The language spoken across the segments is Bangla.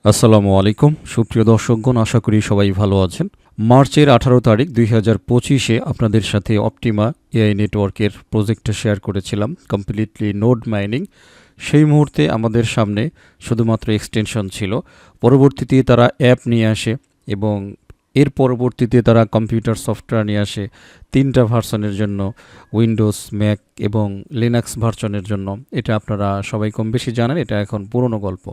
আসসালামু আলাইকুম সুপ্রিয় দর্শকগণ, আশা করি সবাই ভালো আছেন। মার্চের 18 তারিখ 2025-এ আপনাদের সাথে অপটিমা এআই নেটওয়ার্কের প্রজেক্টটা শেয়ার করেছিলাম, কমপ্লিটলি নোড মাইনিং। সেই মুহূর্তে আমাদের সামনে শুধুমাত্র এক্সটেনশন ছিল। পরবর্তীতে তারা অ্যাপ নিয়ে আসে এবং এর পরবর্তীতে তারা কম্পিউটার সফটওয়্যার নিয়ে আসে 3টা ভার্সনের জন্য, উইন্ডোজ, ম্যাক এবং লিনাক্স ভার্সনের জন্য। এটা আপনারা সবাই কম বেশি জানেন, এটা এখন পুরনো গল্প।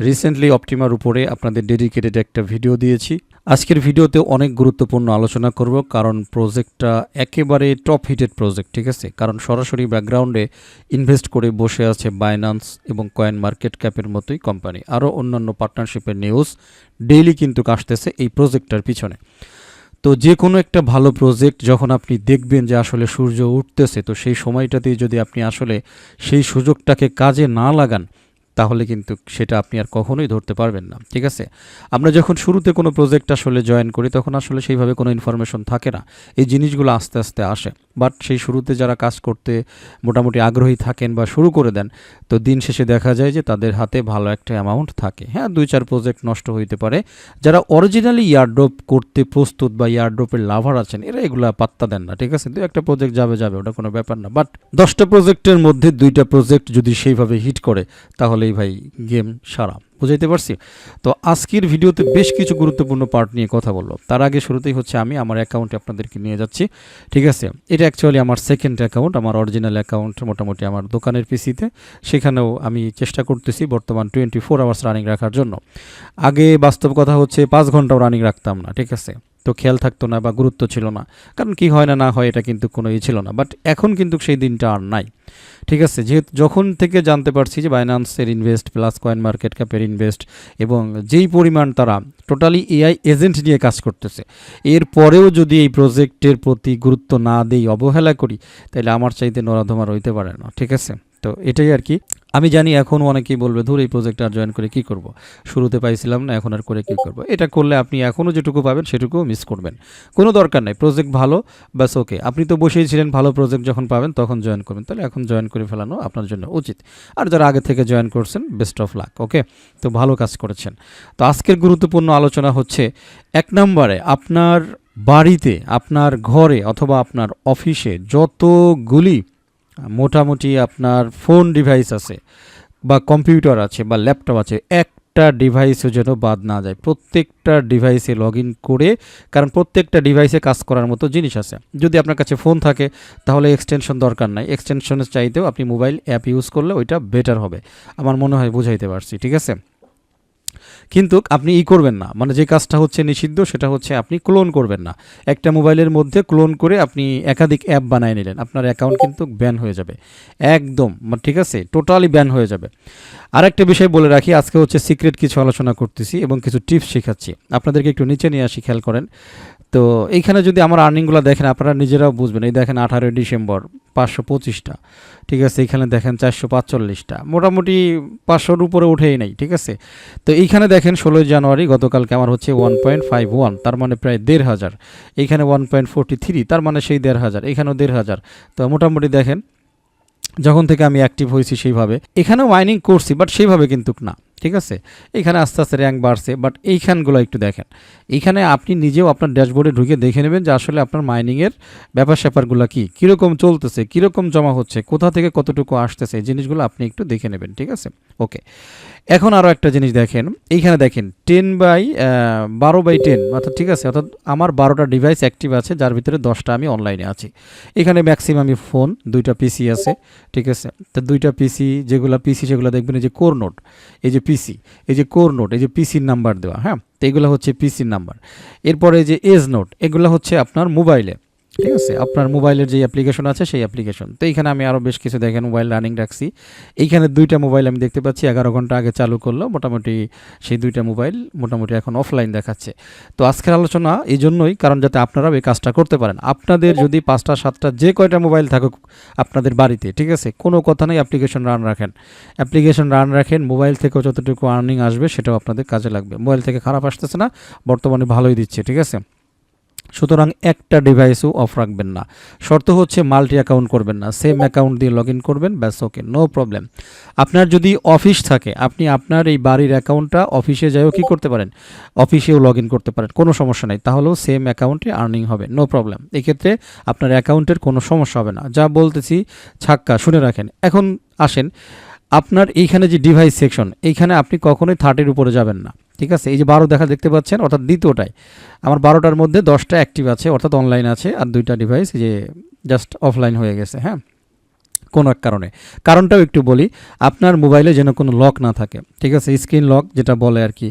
রিসেন্টলি অপটিমার উপরে আপনাদের ডেডিকেটেড একটা ভিডিও দিয়েছি। আজকের ভিডিওতে অনেক গুরুত্বপূর্ণ আলোচনা করব, কারণ প্রজেক্টটা একেবারে টপ হিটেড প্রজেক্ট, ঠিক আছে। কারণ সরাসরি ব্যাকগ্রাউন্ডে ইনভেস্ট করে বসে আছে বাইন্যান্স এবং কয়েন মার্কেট ক্যাপের মতোই কোম্পানি। আরও অন্যান্য পার্টনারশিপের নিউজ ডেইলি কিন্তু আসতেছে এই প্রজেক্টটার পিছনে। তো যে কোনো একটা ভালো প্রজেক্ট যখন আপনি দেখবেন যে আসলে সূর্য উঠতেছে, তো সেই সময়টাতেই যদি আপনি আসলে সেই সুযোগটাকে কাজে না লাগান, তাহলে কিন্তু সেটা আপনি আর কখনোই ধরতে পারবেন না, ঠিক আছে। আমরা যখন শুরুতে কোনো প্রজেক্ট আসলে জয়েন করি, তখন আসলে সেইভাবে কোনো ইনফরমেশন থাকে না, এই জিনিসগুলো আস্তে আস্তে আসে। বাট সেই শুরুতে যারা কাজ করতে মোটামুটি আগ্রহী থাকেন বা শুরু করে দেন, তো দিন শেষে দেখা যায় যে তাদের হাতে ভালো একটা অ্যামাউন্ট থাকে। হ্যাঁ, 2-4 প্রজেক্ট নষ্ট হইতে পারে। যারা অরিজিনালি ইয়ারড্রপ করতে প্রস্তুত বা ইয়ারড্রপের লাভার আছেন, এরা এগুলা পাত্তা দেন না, ঠিক আছে। 2-একটা প্রজেক্ট যাবে, ওটা কোনো ব্যাপার না। বাট 10টা প্রজেক্টের মধ্যে 2টা প্রজেক্ট যদি সেইভাবে হিট করে, তাহলেই ভাই গেম সারা। বুঝাইতে পারছি? তো আজকের ভিডিওতে বেশ কিছু গুরুত্বপূর্ণ পার্ট নিয়ে কথা বলবো। তার আগে শুরুতেই হচ্ছে আমি আমার অ্যাকাউন্টে আপনাদেরকে নিয়ে যাচ্ছি, ঠিক আছে। এটা অ্যাকচুয়ালি আমার সেকেন্ড অ্যাকাউন্ট। আমার অরিজিনাল অ্যাকাউন্ট মোটামুটি আমার দোকানের পিসিতে, সেখানেও আমি চেষ্টা করতেছি বর্তমান 24 আওয়ার্স রানিং রাখার জন্য। আগে বাস্তব কথা হচ্ছে 5 ঘন্টাও রানিং রাখতাম না, ঠিক আছে। তো খেয়াল থাকতো না বা গুরুত্ব ছিল না, কারণ কি হয় না হয় এটা কিন্তু কোনো ছিল না। বাট এখন কিন্তু সেই দিনটা আর নাই, ঠিক আছে। যেহেতু যখন থেকে জানতে পারছি যে বাইন্যান্সের ইনভেস্ট প্লাস কয়েন মার্কেট ক্যাপের ইনভেস্ট এবং যেই পরিমাণ তারা টোটালি এআই এজেন্ট নিয়ে কাজ করতেছে, এরপরেও যদি এই প্রজেক্টের প্রতি গুরুত্ব না দেই, অবহেলা করি, তাহলে আমার চাইতে নরাধমার হইতে পারে না, ঠিক আছে। তো এটাই আর কি। আমি জানি এখন অনেকেই বলবে, ধর এই প্রজেক্ট আর জয়েন করে কি করব, শুরুতে পাইছিলাম না, এখন আর করে কি করব। এটা করলে আপনি এখনও যেটুকু পাবেন সেটুকুও মিস করবেন, কোনো দরকার নাই। প্রজেক্ট ভালো, ব্যাস ওকে। আপনি তো বসেই ছিলেন, ভালো প্রজেক্ট যখন পাবেন তখন জয়েন করবেন, তাহলে এখন জয়েন করে ফেলানো আপনার জন্য উচিত। আর যারা আগে থেকে জয়েন করছেন, বেস্ট অফ লাক, ওকে। তো ভালো কাজ করেছেন। তো আজকের গুরুত্বপূর্ণ আলোচনা হচ্ছে, 1 নম্বরে আপনার বাড়িতে, আপনার ঘরে অথবা আপনার অফিসে যতগুলি মোটামুটি আপনার ফোন ডিভাইস আছে বা কম্পিউটার আছে বা ল্যাপটপ আছে, একটা ডিভাইসও যেন বাদ না যায়। প্রত্যেকটা ডিভাইসে লগ ইন করে, কারণ প্রত্যেকটা ডিভাইসে কাজ করার মতো জিনিস আছে। যদি আপনার কাছে ফোন থাকে, তাহলে এক্সটেনশন দরকার নাই। এক্সটেনশনের চাইতেও আপনি মোবাইল অ্যাপ ইউজ করলে ওইটা বেটার হবে, আমার মনে হয় বুঝাইতে পারছি, ঠিক আছে। কিন্তু আপনি করবেন না, মানে যে কাজটা হচ্ছে নিষিদ্ধ, সেটা হচ্ছে আপনি ক্লোন করবেন না। একটা মোবাইলের মধ্যে ক্লোন করে আপনি একাধিক অ্যাপ বানিয়ে নিলেন, আপনার অ্যাকাউন্ট কিন্তু ব্যান হয়ে যাবে একদম, ঠিক আছে, টোটালি ব্যান হয়ে যাবে। আরেকটা বিষয় বলে রাখি, আজকে হচ্ছে সিক্রেট কিছু আলোচনা করতেছি এবং কিছু টিপস শেখাচ্ছি আপনাদেরকে। একটু নিচে নিয়ে আসি, খেয়াল করেন। তো এইখানে যদি আমার আর্নিংগুলো দেখেন, আপনারা নিজেরাও বুঝবেন। এই দেখেন 18 ডিসেম্বর 525টা, ঠিক আছে। এইখানে দেখেন 445টা, মোটামুটি 500-র উপরে উঠেই নাই, ঠিক আছে। তো এইখানে দেখেন 16 জানুয়ারি গতকালকে আমার হচ্ছে 1.51, তার মানে প্রায় 1,500। এইখানে 1.43, তার মানে সেই 1,500, এখানেও 1,500। তো মোটামুটি দেখেন যখন থেকে আমি অ্যাক্টিভ হয়েছি সেইভাবে এখানেও মাইনিং করছি, বাট সেইভাবে কিন্তু না, ঠিক আছে। এখানে আস্তে আস্তে র্যাঙ্ক বাড়ছে, বাট এইখানগুলো একটু দেখেন। এইখানে আপনি নিজেও আপনার ড্যাশবোর্ডে ঢুকে দেখে নেবেন যে আসলে আপনার মাইনিংয়ের ব্যাপার স্যাপারগুলো কীরকম চলতেছে, কীরকম জমা হচ্ছে, কোথা থেকে কতটুকু আসতেছে, এই জিনিসগুলো আপনি একটু দেখে নেবেন, ঠিক আছে। ওকে, এখন আরও একটা জিনিস দেখেন। এইখানে দেখেন 12/10, অর্থাৎ ঠিক আছে, অর্থাৎ আমার 12টা ডিভাইস অ্যাক্টিভ আছে, যার ভিতরে 10টা আমি অনলাইনে আছি। এখানে ম্যাক্সিমামই ফোন, 2টা পিসি আছে, ঠিক আছে। তো 2টা পিসি, যেগুলো পিসি সেগুলো দেখবেন এই যে কোর নোট, এই যে পিসি, এই যে কোর নোট, এই যে পিসির নাম্বার দেওয়া, হ্যাঁ। তো এগুলো হচ্ছে পিসির নাম্বার। এরপরে এই যে এজ নোট, এগুলো হচ্ছে আপনার মোবাইলে, ঠিক আছে, আপনার মোবাইলের যে অ্যাপ্লিকেশন আছে সেই অ্যাপ্লিকেশন। তো এইখানে আমি আরও বেশ কিছু দেখেন মোবাইল রানিং রাখছি। এইখানে 2টা মোবাইল আমি দেখতে পাচ্ছি 11 ঘন্টা আগে চালু করলো, মোটামুটি সেই 2টা মোবাইল মোটামুটি এখন অফলাইন দেখাচ্ছে। তো আজকের আলোচনা এই জন্যই, কারণ যাতে আপনারাও এই কাজটা করতে পারেন। আপনাদের যদি 5টা 7টা যে কয়টা মোবাইল থাকুক আপনাদের বাড়িতে, ঠিক আছে, কোনো কথা নেই, অ্যাপ্লিকেশন রান রাখেন। মোবাইল থেকেও যতটুকু আর্নিং আসবে সেটাও আপনাদের কাজে লাগবে। মোবাইল থেকে খারাপ আসতেছে না, বর্তমানে ভালোই দিচ্ছে, ঠিক আছে। সুতরাং একটা ডিভাইসও অফ রাখবেন না। শর্ত হচ্ছে মাল্টি অ্যাকাউন্ট করবেন না, সেম অ্যাকাউন্ট দিয়ে লগ ইন করবেন, ব্যাস, ওকে, নো প্রবলেম। আপনার যদি অফিস থাকে, আপনি আপনার এই বাড়ির অ্যাকাউন্টটা অফিসে যাইও কি করতে পারেন, অফিসেও লগ ইন করতে পারেন, কোনো সমস্যা নেই। তাহলেও সেম অ্যাকাউন্টে আর্নিং হবে, নো প্রবলেম। এক্ষেত্রে আপনার অ্যাকাউন্টের কোনো সমস্যা হবে না। যা বলতেছি ছাক্কা শুনে রাখেন। এখন আসেন, আপনার এইখানে যে ডিভাইস সেকশন, এইখানে আপনি কখনোই 30-এর উপরে যাবেন না, ঠিক আছে। এই যে 12 দেখতে পাচ্ছেন, অর্থাৎ দ্বিতীয়টায় আমার 12টার মধ্যে 10টা অ্যাক্টিভ আছে, অর্থাৎ অনলাইন আছে, আর 2টা ডিভাইস যে জাস্ট অফলাইন হয়ে গেছে, হ্যাঁ, কোনো এক কারণে। কারণটাও একটু বলি, আপনার মোবাইলে যেন কোনো লক না থাকে, ঠিক আছে, স্ক্রিন লক যেটা বলে আর কি,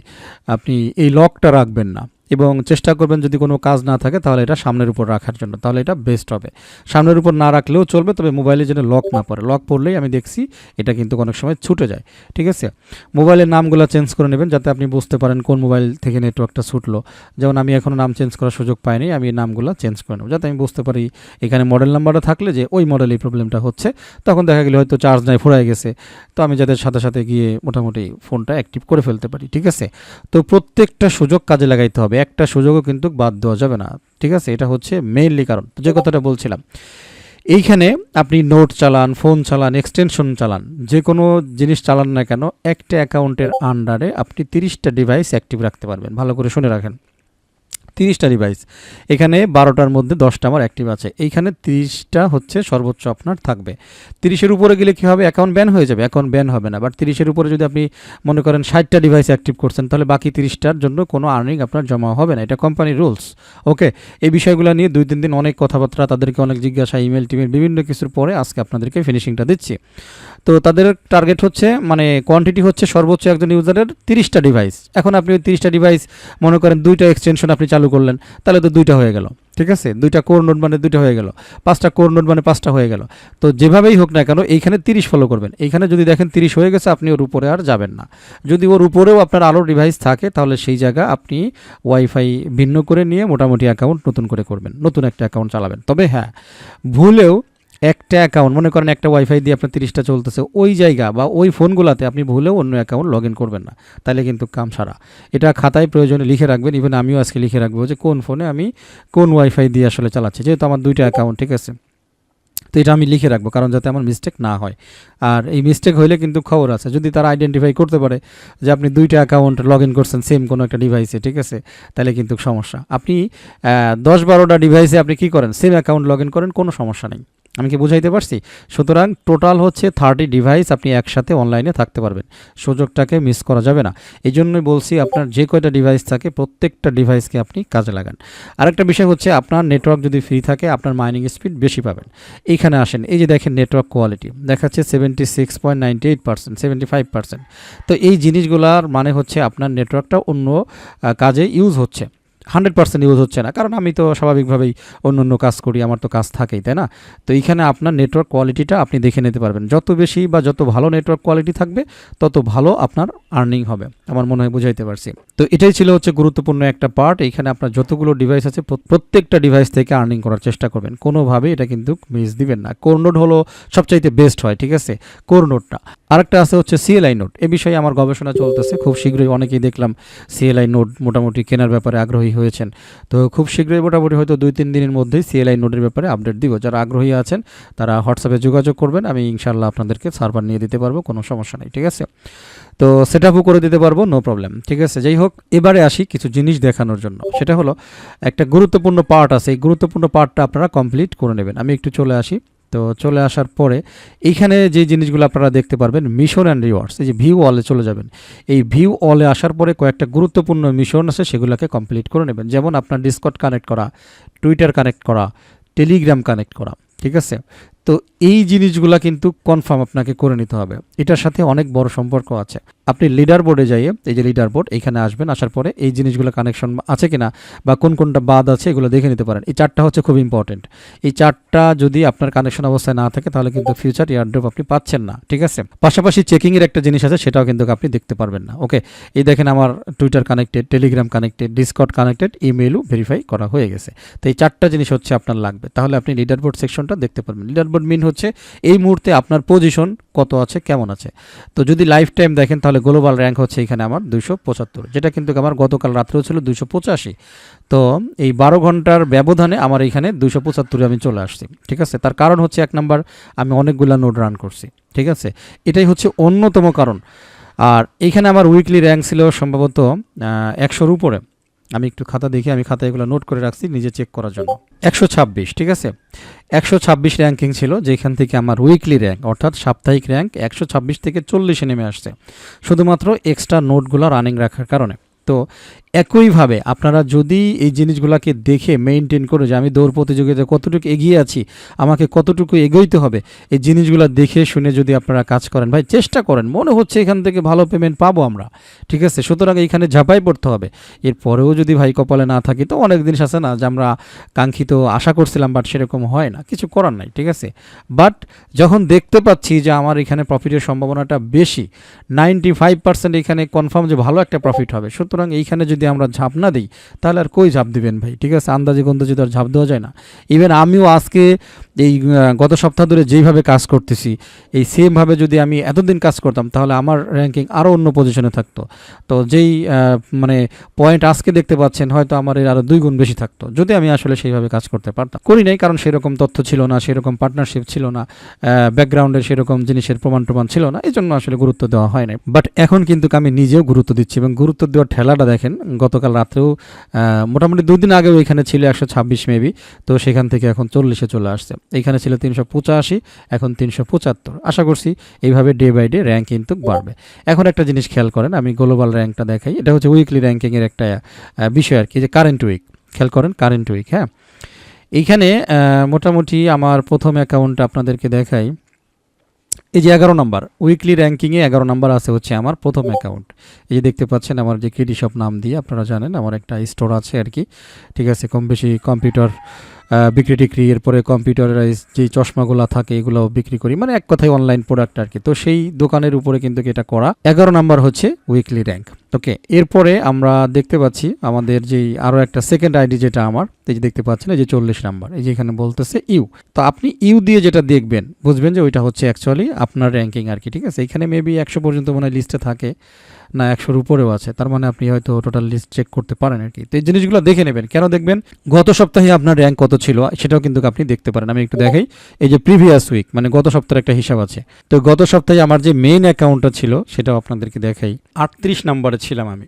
আপনি এই লকটা রাখবেন না, এবং চেষ্টা করবেন যদি কোনো কাজ না থাকে তাহলে এটা সামনের উপর রাখার জন্য, তাহলে এটা বেস্ট হবে। সামনের উপর না রাখলেও চলবে, তবে মোবাইলে যেন লক না পড়ে। লক পড়লেই আমি দেখছি এটা কিন্তু অনেক সময় ছুটে যায়, ঠিক আছে। মোবাইলের নামগুলো চেঞ্জ করে নেবেন যাতে আপনি বুঝতে পারেন কোন মোবাইল থেকে নেটওয়ার্কটা ছুটলো। যেমন আমি এখনও নাম চেঞ্জ করার সুযোগ পাইনি, আমি এই নামগুলো চেঞ্জ করে নেব যাতে আমি বুঝতে পারি এখানে মডেল নাম্বারটা থাকলে যে ওই মডেল এই প্রবলেমটা হচ্ছে, তখন দেখা গেলে হয়তো চার্জ নাই, ফুরাই গেছে, তো আমি যাদের সাথে সাথে গিয়ে মোটামুটি ফোনটা অ্যাক্টিভ করে ফেলতে পারি, ঠিক আছে। তো প্রত্যেকটা সুযোগ কাজে লাগাইতে হবে, একটা সুযোগও কিন্তু বাদ দেওয়া যাবে না, ঠিক আছে। এটা হচ্ছে মেইনলি কারণ, যে কথাটা বলছিলাম। এইখানে আপনি নোট চালান, ফোন চালান, এক্সটেনশন চালান, যে কোনো জিনিস চালান না কেন, একটা অ্যাকাউন্টের আন্ডারে আপনি 30টা ডিভাইস অ্যাক্টিভ রাখতে পারবেন। ভালো করে শুনে রাখেন, 30টা ডিভাইস। এখানে 12টার মধ্যে 10টা আমার অ্যাক্টিভ আছে, এইখানে 30টা হচ্ছে সর্বোচ্চ আপনার থাকবে। 30-এর উপরে গেলে কি হবে, অ্যাকাউন্ট ব্যান হয়ে যাবে। অ্যাকাউন্ট ব্যান হবে না, বাট 30-এর উপরে যদি আপনি মনে করেন 60টা ডিভাইস অ্যাক্টিভ করছেন, তাহলে বাকি 30টার জন্য কোনো আর্নিং আপনার জমা হবে না, এটা কোম্পানির রুলস, ওকে। এই বিষয়গুলো নিয়ে 2-3 দিন অনেক কথাবার্তা, তাদেরকে অনেক জিজ্ঞাসা, ইমেল টিমেল বিভিন্ন কিছুর পরে আজকে আপনাদেরকে ফিনিশিংটা দিচ্ছি। তো তাদের টার্গেট হচ্ছে, মানে কোয়ান্টিটি হচ্ছে সর্বোচ্চ একজন ইউজারের 30টা ডিভাইস। এখন আপনি ওই 30টা ডিভাইস মনে করেন 2টা এক্সটেনশন আপনি চালু করলেন, তাহলে তো 2টা হয়ে গেল, ঠিক আছে। 2টা কোর নোড মানে 2টা হয়ে গেল, 5টা কোর নোড মানে 5টা হয়ে গেল। তো যেভাবেই হোক না কেন এইখানে 30 ফলো করবেন। এইখানে যদি দেখেন 30 হয়ে গেছে, আপনি ওর উপরে আর যাবেন না। যদি ওর উপরেও আপনার আরও ডিভাইস থাকে, তাহলে সেই জায়গা আপনি ওয়াইফাই ভিন্ন করে নিয়ে মোটামুটি অ্যাকাউন্ট নতুন করে করবেন, নতুন একটা অ্যাকাউন্ট চালাবেন। তবে হ্যাঁ, ভুলেও একটা অ্যাকাউন্ট মনে করেন একটা ওয়াইফাই দিয়ে আপনার 30টা চলতেছে, ওই জায়গা বা ওই ফোনগুলোতে আপনি ভুলেও অন্য অ্যাকাউন্ট লগ ইন করবেন না, তাহলে কিন্তু কাম সারা। এটা খাতায় প্রয়োজনে লিখে রাখবেন, ইভেন আমিও আজকে লিখে রাখবো যে কোন ফোনে আমি কোন ওয়াইফাই দিয়ে আসলে চালাচ্ছি, যেহেতু আমার 2টা অ্যাকাউন্ট, ঠিক আছে। তো এটা আমি লিখে রাখবো, কারণ যাতে আমার মিস্টেক না হয়। আর এই মিস্টেক হইলে কিন্তু খবর আছে, যদি তারা আইডেন্টিফাই করতে পারে যে আপনি 2টা অ্যাকাউন্ট লগ ইন করছেন সেম কোনো একটা ডিভাইসে, ঠিক আছে, তাহলে কিন্তু সমস্যা। আপনি 10-12টা ডিভাইসে আপনি কী করেন, সেম অ্যাকাউন্ট লগ ইন করেন, কোনো সমস্যা নেই। আমি কি বুঝাইতে পারছি? সুতরাং টোটাল হচ্ছে 30 ডিভাইস আপনি একসাথে অনলাইনে থাকতে পারবেন, সুযোগটাকে মিস করা যাবে না। এই জন্যই বলছি আপনার যে কয়টা ডিভাইস থাকে প্রত্যেকটা ডিভাইসকে আপনি কাজে লাগান। আরেকটা বিষয় হচ্ছে, আপনার নেটওয়ার্ক যদি ফ্রি থাকে আপনার মাইনিং স্পিড বেশি পাবেন। এইখানে আসেন, এই যে দেখেন নেটওয়ার্ক কোয়ালিটি দেখাচ্ছে 76.98%, 75%। তো এই জিনিসগুলার মানে হচ্ছে আপনার নেটওয়ার্কটা অন্য কাজে ইউজ হচ্ছে, 100% ইউজ হচ্ছে না, কারণ আমি তো স্বাভাবিকভাবেই অন্য অন্য কাজ করি, আমার তো কাজ থাকেই, তাই না। তো এইখানে আপনার নেটওয়ার্ক কোয়ালিটিটা আপনি দেখে নিতে পারবেন, যত বেশি বা যত ভালো নেটওয়ার্ক কোয়ালিটি থাকবে তত ভালো আপনার আর্নিং হবে, আমার মনে হয় বুঝাইতে পারছি। তো এটাই ছিল হচ্ছে গুরুত্বপূর্ণ একটা পার্ট। এইখানে আপনার যতগুলো ডিভাইস আছে প্রত্যেকটা ডিভাইস থেকে আর্নিং করার চেষ্টা করবেন, কোনোভাবে এটা কিন্তু মিস দিবেন না। কোর নোড হলো সবচাইতে বেস্ট হয়, ঠিক আছে, কোর নোডটা। আরেকটা আছে হচ্ছে সিএলআই নোড, এ বিষয়ে আমার গবেষণা চলতেছে, খুব শীঘ্রই অনেকেই দেখলাম সিএলআই নোড মোটামুটি কেনার ব্যাপারে আগ্রহী হয়েছেন। তো খুব শীঘ্রই মোটামুটি হয়তো 2-3 দিনের মধ্যেই সিএলআই নোডের ব্যাপারে আপডেট দিব। যারা আগ্রহী আছেন তারা হোয়াটসঅ্যাপে যোগাযোগ করবেন, আমি ইনশাল্লাহ আপনাদেরকে সার্ভার নিয়ে দিতে পারবো, কোনো সমস্যা নেই, ঠিক আছে। তো সেট আপও করে দিতে পারবো, নো প্রবলেম, ঠিক আছে। যাই হোক, এবারে আসি কিছু জিনিস দেখানোর জন্য, সেটা হলো একটা গুরুত্বপূর্ণ পার্ট আছে, এই গুরুত্বপূর্ণ পার্টটা আপনারা কমপ্লিট করে নেবেন। আমি একটু চলে আসি। তো চলে আসার পরে এইখানে যে জিনিসগুলো আপনারা দেখতে পারবেন, মিশন অ্যান্ড রিওয়ার্ডস, এই যে ভিউ অলে চলে যাবেন। এই ভিউ অলে আসার পরে কয়েকটা গুরুত্বপূর্ণ মিশন আছে, সেগুলোকে কমপ্লিট করে নেবেন। যেমন আপনার ডিসকর্ড কানেক্ট করা, টুইটার কানেক্ট করা, টেলিগ্রাম কানেক্ট করা, ঠিক আছে। তো এই জিনিসগুলা কিন্তু কনফার্ম আপনাকে করে নিতে হবে, এটার সাথে অনেক বড় সম্পর্ক আছে। আপনি লিডার বোর্ডে যাইয়ে, এই যে লিডার বোর্ড, এইখানে আসবেন, আসার পরে এই জিনিসগুলো কানেকশন আছে কিনা বা কোন কোনটা বাদ আছে এগুলো দেখে নিতে পারেন। এই 4টা হচ্ছে খুব ইম্পর্টেন্ট। এই 4টা যদি আপনার কানেকশন অবস্থায় না থাকে তাহলে কিন্তু ফিউচার এয়ারড্রপ আপনি পাচ্ছেন না, ঠিক আছে। পাশাপাশি চেকিংয়ের একটা জিনিস আছে, সেটাও কিন্তু আপনি দেখতে পারবেন না, ওকে। এই দেখেন আমার Twitter connected, Telegram connected, Discord connected, ইমেইলও ভেরিফাই করা হয়ে গেছে। তো এই 4টা জিনিস হচ্ছে আপনার লাগবে, তাহলে আপনি লিডার বোর্ড সেকশনটা দেখতে পারবেন। লিডার মাদারবোর্ড মিন হচ্ছে এই মুহূর্তে আপনার পজিশন কত আছে, কেমন আছে। তো যদি লাইফ টাইম দেখেন তাহলে গ্লোবাল র্যাঙ্ক হচ্ছে এখানে আমার 275, যেটা কিন্তু আমার গতকাল রাত্রেও ছিল 285। তো এই 12 ঘন্টার ব্যবধানে আমার এখানে 275 আমি চলে আসছি, ঠিক আছে। তার কারণ হচ্ছে 1 নাম্বার, আমি অনেকগুলো নোড রান করছি, ঠিক আছে, এটাই হচ্ছে অন্যতম কারণ। আর এইখানে আমার উইকলি র্যাঙ্ক ছিল সম্ভবত 100-র উপরে। আমি একটু খাতা দেখি, আমি খাতায় এগুলো নোট করে রাখছি নিজে চেক করার জন্য। 126, ঠিক আছে, 126 র্যাঙ্কিং ছিল, যেখান থেকে আমার উইকলি র্যাঙ্ক অর্থাৎ সাপ্তাহিক র্যাঙ্ক 126 থেকে 40-এ নেমে আসছে, শুধুমাত্র এক্সট্রা নোটগুলো রানিং রাখার কারণে। তো একইভাবে আপনারা যদি এই জিনিসগুলোকে দেখে মেনটেন করে যে আমি দৌড় প্রতিযোগিতায় কতটুকু এগিয়ে আছি, আমাকে কতটুকু এগোইতে হবে, এই জিনিসগুলো দেখে শুনে যদি আপনারা কাজ করেন, ভাই চেষ্টা করেন, মনে হচ্ছে এখান থেকে ভালো পেমেন্ট পাবো আমরা, ঠিক আছে। সুতরাং এইখানে ঝাঁপাই পড়তে হবে। এরপরেও যদি ভাই কপালে না থাকি, তো অনেক জিনিস আছে না যে আমরা কাঙ্ক্ষিত আশা করছিলাম বাট সেরকম হয় না, কিছু করার নাই, ঠিক আছে। বাট যখন দেখতে পাচ্ছি যে আমার এখানে প্রফিটের সম্ভাবনাটা বেশি, 95% এখানে কনফার্ম যে ভালো একটা প্রফিট হবে, সুতরাং এইখানে যদি আমরা ঝাঁপ না দিই তাহলে আর কই ঝাঁপ দিবেন ভাই, ঠিক আছে। আন্দাজে গন্দাজে তো আর ঝাঁপ দেওয়া যায় না। ইভেন আমিও আজকে এই গত সপ্তাহ ধরে যেইভাবে কাজ করতেছি, এই সেমভাবে যদি আমি এতদিন কাজ করতাম তাহলে আমার র্যাঙ্কিং আরও অন্য পজিশনে থাকতো। তো যেই মানে পয়েন্ট আজকে দেখতে পাচ্ছেন, হয়তো আমার এর আরও 2 গুণ বেশি থাকতো যদি আমি আসলে সেইভাবে কাজ করতে পারতাম। করি নাই, কারণ সেরকম তথ্য ছিল না, সেরকম পার্টনারশিপ ছিল না, ব্যাকগ্রাউন্ডের সেরকম জিনিসের প্রমাণ ছিল না, এই জন্য আসলে গুরুত্ব দেওয়া হয় নাই। বাট এখন কিন্তু আমি নিজেও গুরুত্ব দিচ্ছি, এবং গুরুত্ব দেওয়ার ঠেলাটা দেখেন, গতকাল রাত্রেও মোটামুটি 2 দিন আগেও এখানে ছিল 126 মেবি, তো সেখান থেকে এখন 40-এ চলে আসছে। এইখানে ছিল 385, এখন 375। আশা করছি এইভাবে ডে বাই ডে র্যাঙ্ক কিন্তু বাড়বে। এখন একটা জিনিস খেয়াল করেন, আমি গ্লোবাল র্যাঙ্কটা দেখাই, এটা হচ্ছে উইকলি র্যাঙ্কিংয়ের একটা বিষয় আর কি, যে কারেন্ট উইক, খেয়াল করেন কারেন্ট উইক। হ্যাঁ, এইখানে মোটামুটি আমার প্রথম অ্যাকাউন্টটা আপনাদেরকে দেখাই, এই যে 11 নাম্বার উইকলি র্যাঙ্কিংয়ে 11 নাম্বার আছে হচ্ছে আমার প্রথম অ্যাকাউন্ট। এই যে দেখতে পাচ্ছেন আমার যে ক্রিডি শপ নাম দিয়ে, আপনারা জানেন আমার একটা স্টোর আছে আর কি, ঠিক আছে। কম বেশি কম্পিউটার বিক্রি টিক্রি, এরপরে কম্পিউটারাইজ যে চশমাগুলো থাকে এগুলোও বিক্রি করি, মানে এক কথায় অনলাইন প্রোডাক্ট আর কি। তো সেই দোকানের উপরে কিন্তু এটা করা। 11 নাম্বার হচ্ছে উইকলি র্যাঙ্ক। ওকে, এরপরে আমরা দেখতে পাচ্ছি আমাদের যেই আরও একটা সেকেন্ড আইডি যেটা আমার, এই যে দেখতে পাচ্ছেন এই যে 40 নাম্বার, এই যে এখানে বলতেছে ইউ। তো আপনি ইউ দিয়ে যেটা দেখবেন বুঝবেন যে ওইটা হচ্ছে অ্যাকচুয়ালি আপনার র্যাঙ্কিং আর কি, ঠিক আছে। এখানে মেবি 100 পর্যন্ত মনে হয় লিস্টে থাকে, না 100-র উপরেও আছে, তার মানে আপনি হয়তো টোটাল লিস্ট চেক করতে পারেন আর কি। তো এই জিনিসগুলো দেখে নেবেন। কেন দেখবেন? গত সপ্তাহে আপনার র্যাঙ্ক কত ছিল সেটাও কিন্তু আপনি দেখতে পারেন। আমি একটু দেখাই, এই যে প্রিভিয়াস উইক, মানে গত সপ্তাহের একটা হিসাব আছে। তো গত সপ্তাহে আমার যে মেইন অ্যাকাউন্টটা ছিল সেটাও আপনাদেরকে দেখাই, 38 নাম্বারে ছিলাম আমি।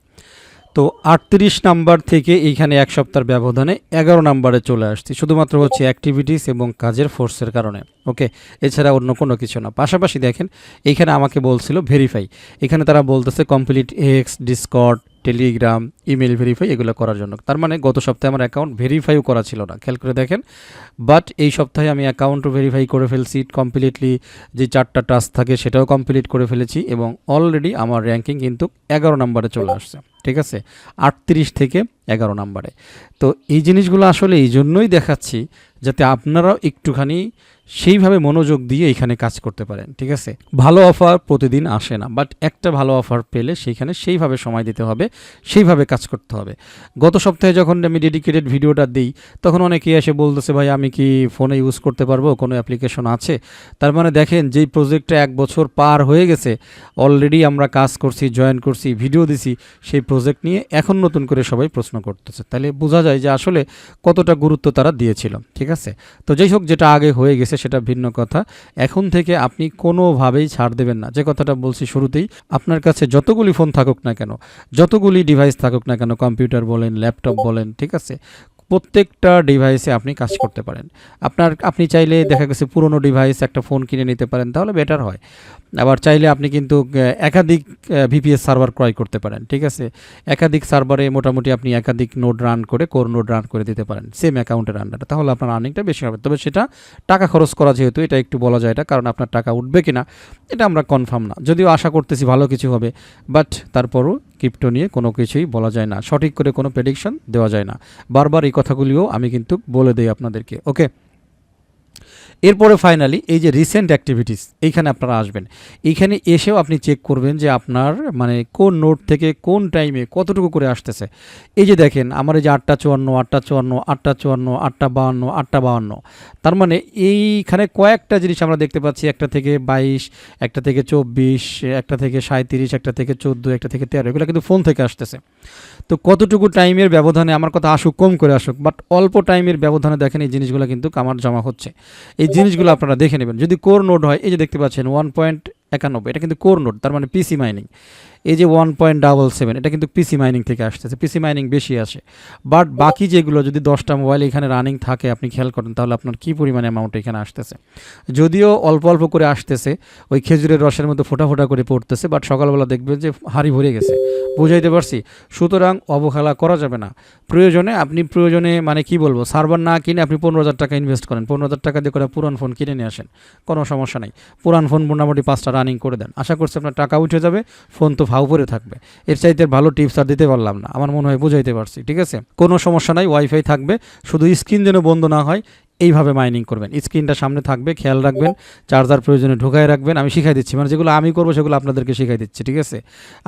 তো 38 নাম্বার থেকে এইখানে 1 সপ্তাহের ব্যবধানে 11 নাম্বারে চলে আসছি, শুধুমাত্র হচ্ছে অ্যাক্টিভিটিস এবং কাজের ফোর্সের কারণে। ওকে, এছাড়া অন্য কোনো কিছু না। পাশাপাশি দেখেন এইখানে আমাকে বলছিল ভেরিফাই, এখানে তারা বলতেছে complete x, Discord, Telegram, email verify এগুলো করার জন্য। তার মানে গত সপ্তাহে আমার অ্যাকাউন্ট ভেরিফাইও করা ছিল না, খেয়াল করে দেখেন। বাট এই সপ্তাহে আমি অ্যাকাউন্টও ভেরিফাই করে ফেলছি, কমপ্লিটলি যে 4টা টাস্ক থাকে সেটাও কমপ্লিট করে ফেলেছি, এবং অলরেডি আমার র্যাঙ্কিং কিন্তু 11 নাম্বারে চলে আসছে, ঠিক আছে, 38 থেকে 11 নাম্বারে। তো এই জিনিসগুলো আসলে এই জন্যই দেখাচ্ছি যাতে আপনারাও একটুখানি সেইভাবে মনোযোগ দিয়ে এখানে কাজ করতে পারেন, ঠিক আছে। ভালো অফার প্রতিদিন আসে না, বাট একটা ভালো অফার পেলে সেইখানে সেইভাবে সময় দিতে হবে, সেইভাবে কাজ করতে হবে। গত সপ্তাহে যখন আমি ডেডিকেটেড ভিডিওটা দিই তখন অনেকেই এসে বলতেছে ভাই আমি কি ফোনে ইউজ করতে পারবো, কোনো অ্যাপ্লিকেশন আছে? তার মানে দেখেন যেই প্রজেক্টটা 1 বছর পার হয়ে গেছে, অলরেডি আমরা কাজ করছি, জয়েন করছি, ভিডিও দিছি, সেই প্রজেক্ট নিয়ে এখন নতুন করে সবাই প্রশ্ন করতেছে। তাহলে বোঝা যায় যে আসলে কতটা গুরুত্ব তারা দিয়েছিল, ঠিক আছে। তো যাই হোক, যেটা আগে হয়ে গেছে সেটা ভিন্ন কথা। এখন থেকে আপনি কোনোভাবেই ছাড় দেবেন না। যে কথাটা বলছি শুরুতেই, আপনার কাছে যতগুলি ফোন থাকুক না কেন, যতগুলি ডিভাইস থাকুক না কেন, কম্পিউটার বলেন, ল্যাপটপ বলেন, ঠিক আছে, প্রত্যেকটা ডিভাইসে আপনি কাজ করতে পারেন। আপনি চাইলে দেখা গেছে পুরনো ডিভাইস একটা ফোন কিনে নিতে পারেন, তাহলে বেটার হয়। আবার চাইলে আপনি কিন্তু একাধিক ভিপিএস সার্ভার ক্রয় করতে পারেন, ঠিক আছে। একাধিক সার্ভারে মোটামুটি আপনি একাধিক নোড রান করে, কোর নোড রান করে দিতে পারেন সেম অ্যাকাউন্টের আন্ডারে, তাহলে আপনার আর্নিংটা বেশি হবে। তবে সেটা টাকা খরচ করা, যেহেতু এটা একটু বলা যায় এটা, কারণ আপনার টাকা উঠবে কিনা এটা আমরা কনফার্ম না, যদিও আশা করতেছি ভালো কিছু হবে, বাট তারপরও ক্রিপ্টো নিয়ে কোনো কিছুই বলা যায় না, সঠিক করে কোনো প্রেডিকশন দেওয়া যায় না। বারবার এই কথাগুলিও আমি কিন্তু বলে দেই আপনাদেরকে। ওকে, এরপরে ফাইনালি এই যে রিসেন্ট অ্যাক্টিভিটিস এইখানে আপনারা আসবেন। এইখানে এসেও আপনি চেক করবেন যে আপনার মানে কোন নোট থেকে কোন টাইমে কতটুকু করে আসতেছে। এই যে দেখেন আমার এই যে 8:54, 8:54, 8:54, 8:52, 8:52, তার মানে এইখানে কয়েকটা জিনিস আমরা দেখতে পাচ্ছি, একটা থেকে 22, একটা থেকে 24, একটা থেকে 37, একটা থেকে 14, একটা থেকে 13, এগুলো কিন্তু ফোন থেকে আসতেছে। তো কতটুকু টাইমের ব্যবধানে, আমার কথা আসুক কম করে আসুক, বাট অল্প টাইমের ব্যবধানে দেখেন এই জিনিসগুলো কিন্তু আমার জমা হচ্ছে। এই জিনিসগুলো আপনারা দেখে নেবেন। যদি কোর নোড হয়, এই যে দেখতে পাচ্ছেন 1.91, এটা কিন্তু কোর নোড, তার মানে পিসি মাইনিং। এই যে 1.77, এটা কিন্তু পিসি মাইনিং থেকে আসতেছে, পিসি মাইনিং বেশি আসে। বাট বাকি যেগুলো যদি 10টা মোবাইল এখানে রানিং থাকে আপনি খেয়াল করেন, তাহলে আপনার কী পরিমাণে অ্যামাউন্ট এখানে আসতেছে। যদিও অল্প অল্প করে আসতেছে, ওই খেজুরের রসের মধ্যে ফোটা ফোটা করে পড়তেছে, বাট সকালবেলা দেখবেন যে হাড়ি ভরে গেছে। বুঝাইতে পারছি? সুতরাং অবহেলা করা যাবে না। প্রয়োজনে মানে কি বলবো, সার্ভার না কিনে আপনি 15,000 টাকা ইনভেস্ট করেন, 15,000 টাকা দিয়ে করে পুরান ফোন কিনে নিয়ে আসেন, কোনো সমস্যা নেই। পুরান ফোন মোটামুটি 5টা রানিং করে দেন, আশা করছি আপনার টাকা উঠে যাবে, ফোন তো ভাও পরে থাকবে। এর চাইতে ভালো টিপস আর দিতে পারলাম না, আমার মনে হয় বুঝাইতে পারছি। ঠিক আছে, কোনো সমস্যা নাই, ওয়াইফাই থাকবে, শুধু স্ক্রিন যেন বন্ধ না হয় এইভাবে মাইনিং করবেন। স্ক্রিনটা সামনে থাকবে, খেয়াল রাখবেন, চার্জার প্রয়োজনে ঢোকায় রাখবেন। আমি শিখাই দিচ্ছি, মানে যেগুলো আমি করবো সেগুলো আপনাদেরকে শিখাই দিচ্ছি। ঠিক আছে,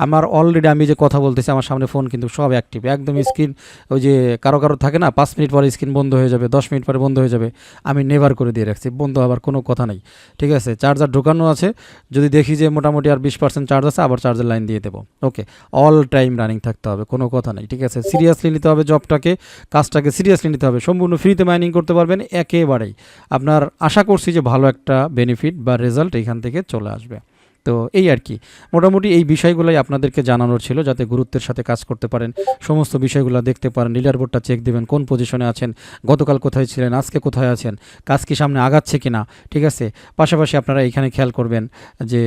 আমার অলরেডি আমি যে কথা বলতেছি আমার সামনে ফোন কিন্তু সব অ্যাক্টিভ, একদম স্ক্রিন ওই যে কারো থাকে না 5 মিনিট পরে স্ক্রিন বন্ধ হয়ে যাবে, 10 মিনিট পরে বন্ধ হয়ে যাবে, আমি নেভার করে দিয়ে রাখছি, বন্ধ হওয়ার কোনো কথা নেই। ঠিক আছে, চার্জার ঢোকানো আছে, যদি দেখি যে মোটামুটি আর 20% চার্জ আছে আবার চার্জার লাইন দিয়ে দেবো। ওকে, অল টাইম রানিং থাকতে হবে, কোনো কথা নেই। ঠিক আছে, সিরিয়াসলি নিতে হবে জবটাকে, কাজটাকে সিরিয়াসলি নিতে হবে। সম্পূর্ণ ফ্রিতে মাইনিং করতে পারবেন একেবারেই। আপনার আশা করছি যে ভালো একটা বেনিফিট বা রেজাল্ট এখান থেকে চলে আসবে। তো এই আর কি, মোটামুটি এই বিষয়গুলোই আপনাদেরকে জানানোর ছিল, যাতে গুরুত্বের সাথে কাজ করতে পারেন, সমস্ত বিষয়গুলো দেখতে পারেন, লিডার বোর্ডটা চেক দেবেন, কোন পজিশনে আছেন, গতকাল কোথায় ছিলেন, আজকে কোথায় আছেন, কাজ কি সামনে আগাচ্ছে কিনা। ঠিক আছে, পাশাপাশি আপনারা এখানে খেয়াল করবেন যে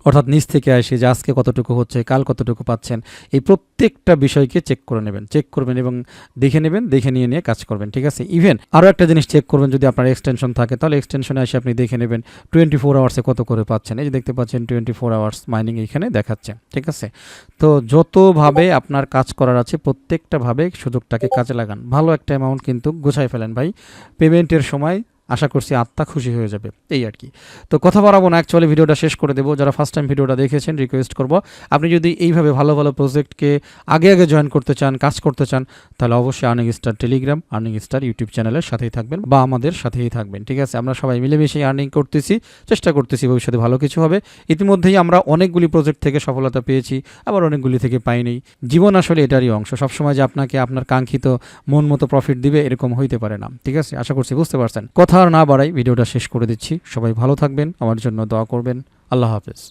অর্থাৎ নিচ থেকে আসে যে আজকে কতটুকু হচ্ছে, কাল কতটুকু পাচ্ছেন, এই প্রত্যেকটা বিষয়কে চেক করে নেবেন, চেক করবেন এবং দেখে নেবেন, দেখে নিয়ে কাজ করবেন। ঠিক আছে, ইভেন আরও একটা জিনিস চেক করবেন, যদি আপনার এক্সটেনশন থাকে তাহলে এক্সটেনশনে এসে আপনি দেখে নেবেন 24 আওয়ার্সে কত করে পাচ্ছেন। এই যে দেখতে পাচ্ছেন 24 আওয়ার্স মাইনিং এইখানে দেখাচ্ছে। ঠিক আছে, তো যতভাবে আপনার কাজ করার আছে প্রত্যেকটাভাবে সুযোগটাকে কাজে লাগান, ভালো একটা অ্যামাউন্ট কিন্তু গুছাই ফেলেন ভাই, পেমেন্টের সময় আশা করছি আত্মা খুশি হয়ে যাবে। এই আর কি, তো কথা বাড়াবো না, অ্যাকচুয়ালি ভিডিওটা শেষ করে দেবো। যারা ফার্স্ট টাইম ভিডিওটা দেখেছেন রিকোয়েস্ট করব, আপনি যদি এইভাবে ভালো ভালো প্রজেক্টকে আগে আগে জয়েন করতে চান, কাজ করতে চান, তাহলে অবশ্যই earning star Telegram, earning star YouTube চ্যানেলের সাথেই থাকবেন বা আমাদের সাথেই থাকবেন। ঠিক আছে, আমরা সবাই মিলেমিশে আর্নিং করতেছি, চেষ্টা করতেছি ভবিষ্যতে ভালো কিছু হবে। ইতিমধ্যেই আমরা অনেকগুলি প্রজেক্ট থেকে সফলতা পেয়েছি, আবার অনেকগুলি থেকে পাইনি। জীবন আসলে এটারই অংশ, সবসময় যে আপনাকে আপনার কাঙ্ক্ষিত মন মতো প্রফিট দিবে এরকম হইতে পারে না। ঠিক আছে, আশা করছি বুঝতে পারছেন। কথা আর না বাড়াই ভিডিওটা শেষ করে দিচ্ছি, সবাই ভালো থাকবেন, আমার জন্য দোয়া করবেন। আল্লাহ হাফেজ।